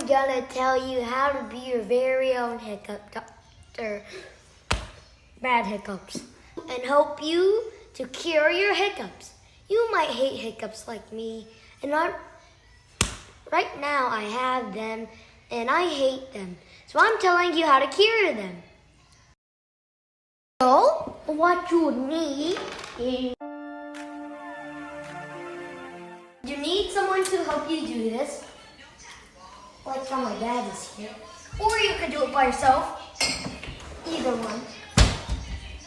gonna tell you how to be your very own hiccup doctor. Bad hiccups. And help you to cure your hiccups. You might hate hiccups like me, and right now I have them and I hate them. So I'm telling you how to cure them. So what you need is you need someone to help you do this. Like how my dad is here. Or you could do it by yourself. Either one.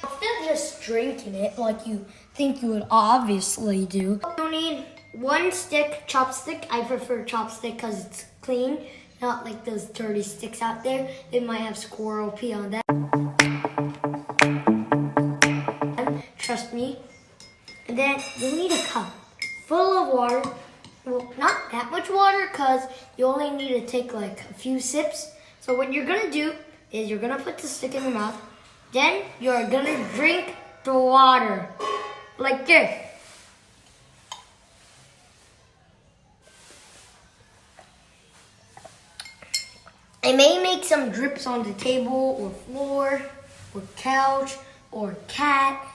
Instead of just drinking it like you think you would obviously do. You need one stick, chopstick. I prefer chopstick because it's clean. Not like those dirty sticks out there. They might have squirrel pee on that. Trust me. And then you need a cup full of water. Well, not that much water because you only need to take like a few sips. So what you're gonna do is you're gonna put the stick in your mouth. Then you're gonna drink the water like this. It may make some drips on the table or floor or couch or cat.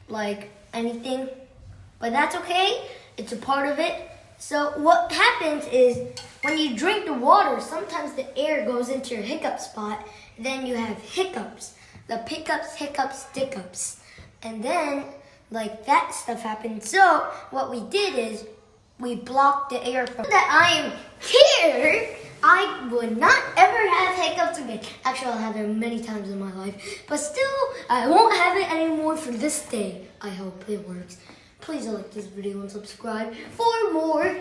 Like anything, but that's okay. It's a part of it. So what happens is when you drink the water, sometimes the air goes into your hiccup spot. Then you have hiccups. The pickups, hiccups, dickups. And then like that stuff happens. So what we did is we blocked the air from that I am here. I would not ever have hiccups again. Actually, I'll have them many times in my life. But still, I won't have it anymore for this day. I hope it works. Please like this video and subscribe for more